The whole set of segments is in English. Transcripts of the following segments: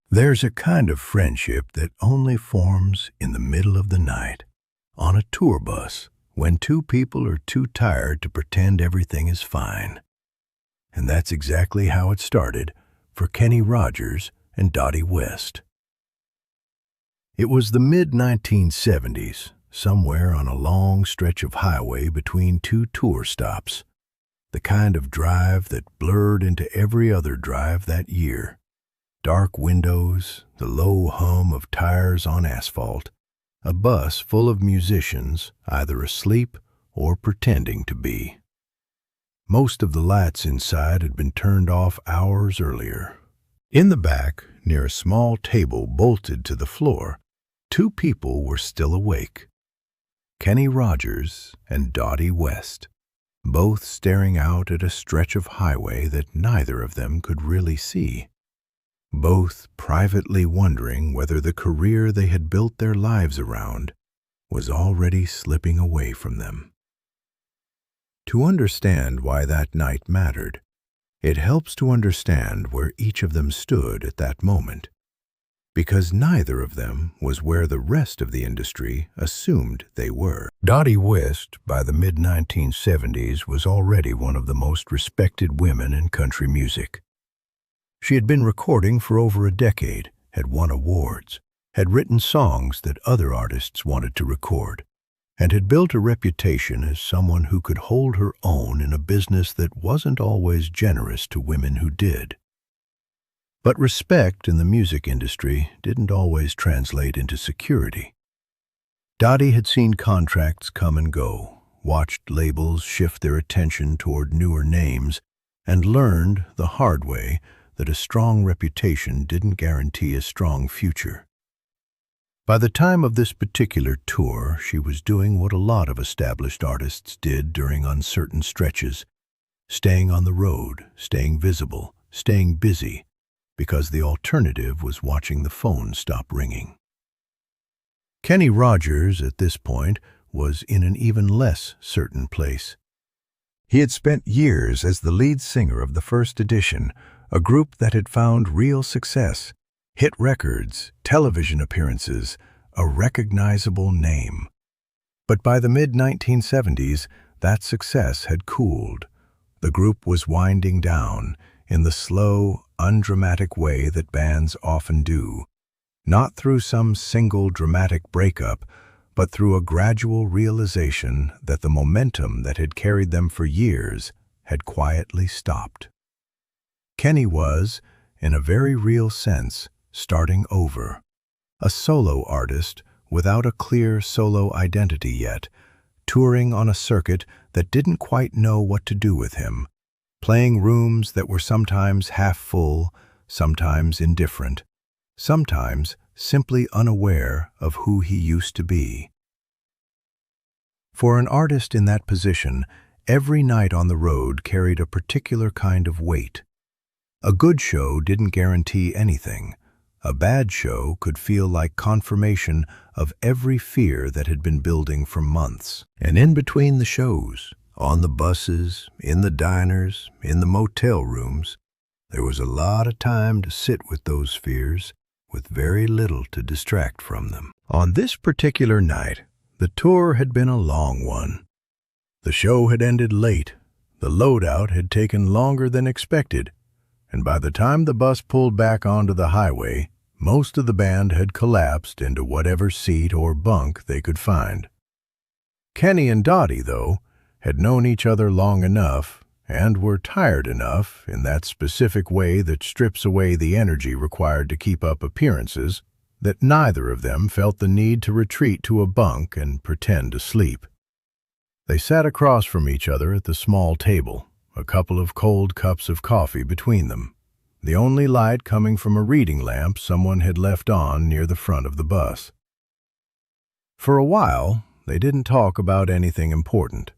There's a kind of friendship that only forms in the middle of the night, on a tour bus, when two people are too tired to pretend everything is fine. And that's exactly how it started for Kenny Rogers and Dottie West. It was the mid-1970s, somewhere on a long stretch of highway between two tour stops, the kind of drive that blurred into every other drive that year. Dark windows, the low hum of tires on asphalt, a bus full of musicians either asleep or pretending to be. Most of the lights inside had been turned off hours earlier. In the back, near a small table bolted to the floor, two people were still awake. Kenny Rogers and Dottie West, both staring out at a stretch of highway that neither of them could really see. Both privately wondering whether the career they had built their lives around was already slipping away from them. To understand why that night mattered, it helps to understand where each of them stood at that moment, because neither of them was where the rest of the industry assumed they were. Dottie West, by the mid-1970s, was already one of the most respected women in country music. She had been recording for over a decade, had won awards, had written songs that other artists wanted to record, and had built a reputation as someone who could hold her own in a business that wasn't always generous to women who did. But respect in the music industry didn't always translate into security. Dottie had seen contracts come and go, watched labels shift their attention toward newer names, and learned the hard way that a strong reputation didn't guarantee a strong future. By the time of this particular tour, she was doing what a lot of established artists did during uncertain stretches, staying on the road, staying visible, staying busy, because the alternative was watching the phone stop ringing. Kenny Rogers, at this point, was in an even less certain place. He had spent years as the lead singer of the First Edition, a group that had found real success, hit records, television appearances, a recognizable name. But by the mid-1970s, that success had cooled. The group was winding down in the slow, undramatic way that bands often do, not through some single dramatic breakup, but through a gradual realization that the momentum that had carried them for years had quietly stopped. Kenny was, in a very real sense, starting over. A solo artist without a clear solo identity yet, touring on a circuit that didn't quite know what to do with him, playing rooms that were sometimes half full, sometimes indifferent, sometimes simply unaware of who he used to be. For an artist in that position, every night on the road carried a particular kind of weight. A good show didn't guarantee anything. A bad show could feel like confirmation of every fear that had been building for months. And in between the shows, on the buses, in the diners, in the motel rooms, there was a lot of time to sit with those fears, with very little to distract from them. On this particular night, the tour had been a long one. The show had ended late, the loadout had taken longer than expected, and by the time the bus pulled back onto the highway, most of the band had collapsed into whatever seat or bunk they could find. Kenny and Dottie, though, had known each other long enough and were tired enough, in that specific way that strips away the energy required to keep up appearances, that neither of them felt the need to retreat to a bunk and pretend to sleep. They sat across from each other at the small table, a couple of cold cups of coffee between them, the only light coming from a reading lamp someone had left on near the front of the bus. For a while, they didn't talk about anything important.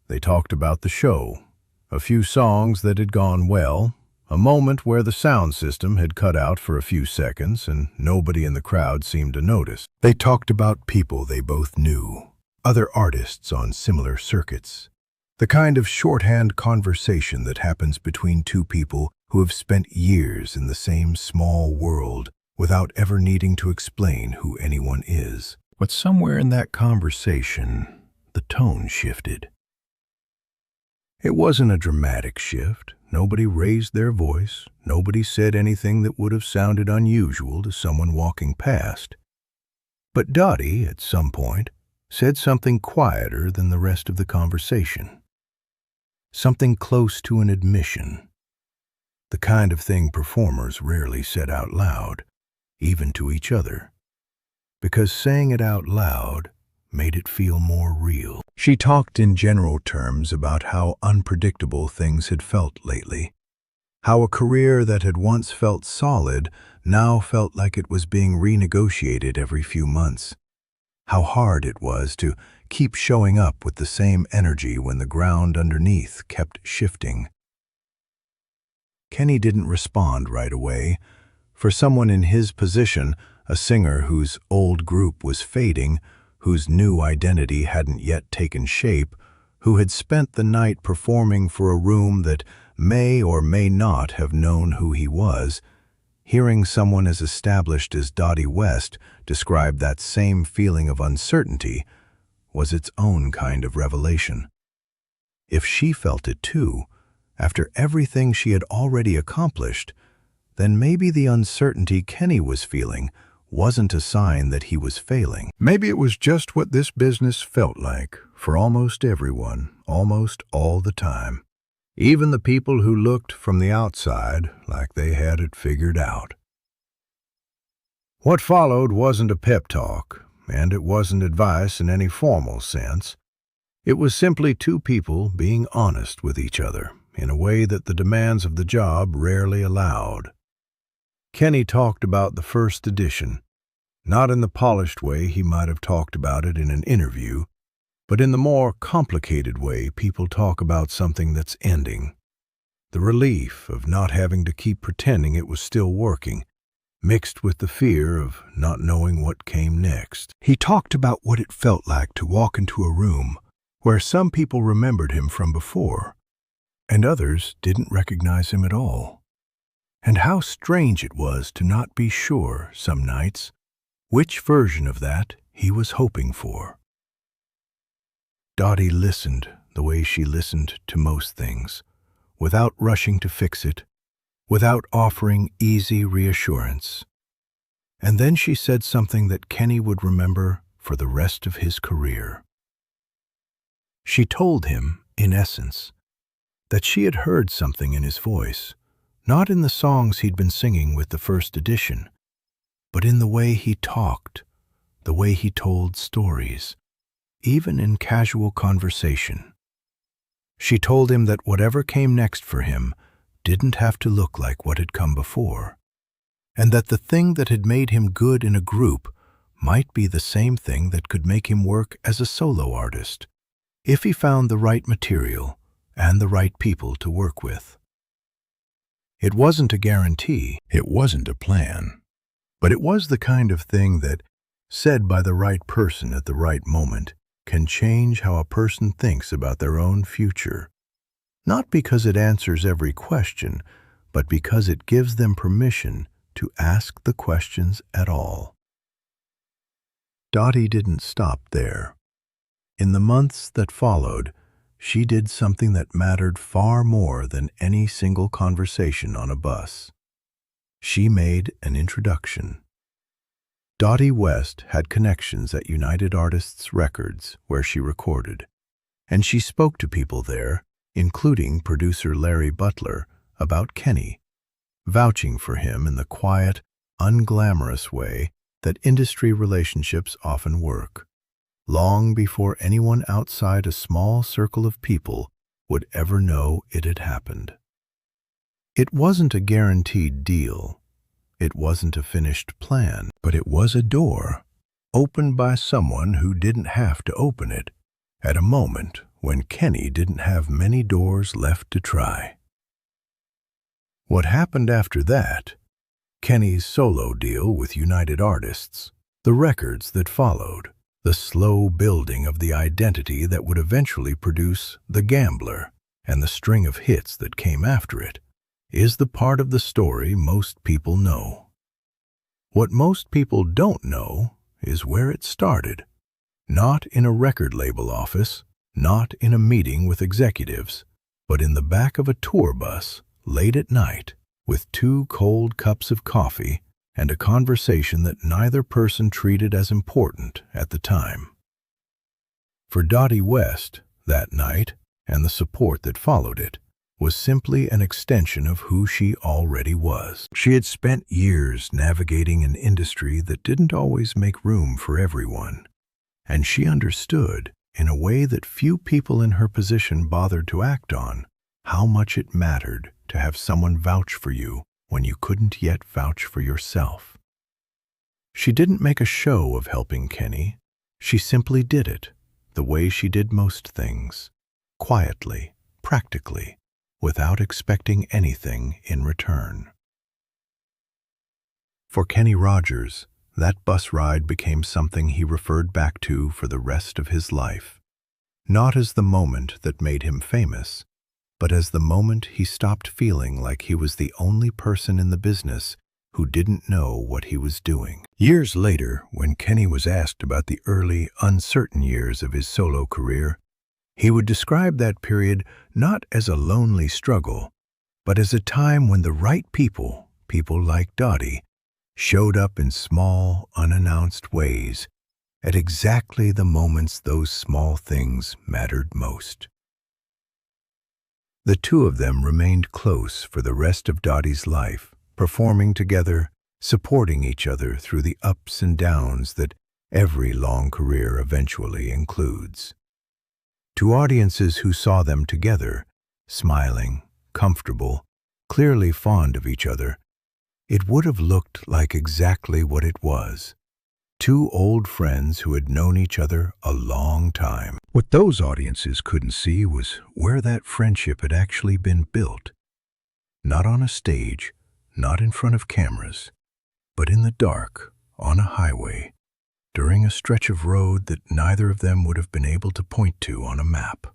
They talked about the show, a few songs that had gone well, a moment where the sound system had cut out for a few seconds and nobody in the crowd seemed to notice. They talked about people they both knew, other artists on similar circuits, the kind of shorthand conversation that happens between two people who have spent years in the same small world without ever needing to explain who anyone is. But somewhere in that conversation, the tone shifted. It wasn't a dramatic shift. Nobody raised their voice. Nobody said anything that would have sounded unusual to someone walking past. But Dottie, at some point, said something quieter than the rest of the conversation. Something close to an admission. The kind of thing performers rarely said out loud, even to each other, because saying it out loud made it feel more real. She talked in general terms about how unpredictable things had felt lately, how a career that had once felt solid now felt like it was being renegotiated every few months, how hard it was to keep showing up with the same energy when the ground underneath kept shifting. Kenny didn't respond right away. For someone in his position, a singer whose old group was fading, whose new identity hadn't yet taken shape, who had spent the night performing for a room that may or may not have known who he was, hearing someone as established as Dottie West describe that same feeling of uncertainty was its own kind of revelation. If she felt it too, after everything she had already accomplished, then maybe the uncertainty Kenny was feeling wasn't a sign that he was failing. Maybe it was just what this business felt like for almost everyone, almost all the time. Even the people who looked from the outside like they had it figured out. What followed wasn't a pep talk, and it wasn't advice in any formal sense. It was simply two people being honest with each other in a way that the demands of the job rarely allowed. Kenny talked about the first edition, not in the polished way he might have talked about it in an interview, but in the more complicated way people talk about something that's ending. The relief of not having to keep pretending it was still working, mixed with the fear of not knowing what came next. He talked about what it felt like to walk into a room where some people remembered him from before, and others didn't recognize him at all. And how strange it was to not be sure, some nights, which version of that he was hoping for. Dottie listened the way she listened to most things, without rushing to fix it, without offering easy reassurance. And then she said something that Kenny would remember for the rest of his career. She told him, in essence, that she had heard something in his voice, not in the songs he'd been singing with the first edition, but in the way he talked, the way he told stories, even in casual conversation. She told him that whatever came next for him didn't have to look like what had come before, and that the thing that had made him good in a group might be the same thing that could make him work as a solo artist, if he found the right material and the right people to work with. It wasn't a guarantee, it wasn't a plan, but it was the kind of thing that, said by the right person at the right moment, can change how a person thinks about their own future. Not because it answers every question, but because it gives them permission to ask the questions at all. Dottie didn't stop there. In the months that followed, she did something that mattered far more than any single conversation on a bus. She made an introduction. Dottie West had connections at United Artists Records, where she recorded, and she spoke to people there, including producer Larry Butler, about Kenny, vouching for him in the quiet, unglamorous way that industry relationships often work, long before anyone outside a small circle of people would ever know it had happened. It wasn't a guaranteed deal. It wasn't a finished plan, but it was a door, opened by someone who didn't have to open it, at a moment when Kenny didn't have many doors left to try. What happened after that, Kenny's solo deal with United Artists, the records that followed, the slow building of the identity that would eventually produce The Gambler and the string of hits that came after it, is the part of the story most people know. What most people don't know is where it started. Not in a record label office, not in a meeting with executives, but in the back of a tour bus, late at night, with 2 cold cups of coffee and a conversation that neither person treated as important at the time. For Dottie West, that night, and the support that followed it, was simply an extension of who she already was. She had spent years navigating an industry that didn't always make room for everyone, and she understood, in a way that few people in her position bothered to act on, how much it mattered to have someone vouch for you when you couldn't yet vouch for yourself. She didn't make a show of helping Kenny. She simply did it, the way she did most things, quietly, practically, without expecting anything in return. For Kenny Rogers, that bus ride became something he referred back to for the rest of his life, not as the moment that made him famous, but as the moment he stopped feeling like he was the only person in the business who didn't know what he was doing. Years later, when Kenny was asked about the early, uncertain years of his solo career, he would describe that period not as a lonely struggle, but as a time when the right people like Dottie, showed up in small, unannounced ways at exactly the moments those small things mattered most. The 2 of them remained close for the rest of Dottie's life, performing together, supporting each other through the ups and downs that every long career eventually includes. To audiences who saw them together, smiling, comfortable, clearly fond of each other, it would have looked like exactly what it was: 2 old friends who had known each other a long time. What those audiences couldn't see was where that friendship had actually been built. Not on a stage, not in front of cameras, but in the dark, on a highway, during a stretch of road that neither of them would have been able to point to on a map.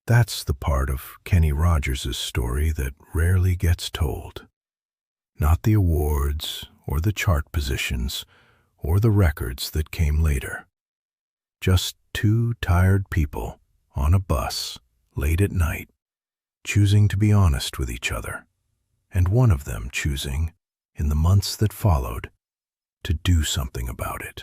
That's the part of Kenny Rogers' story that rarely gets told. Not the awards, or the chart positions, or the records that came later. Just 2 tired people on a bus, late at night, choosing to be honest with each other, and one of them choosing, in the months that followed, to do something about it.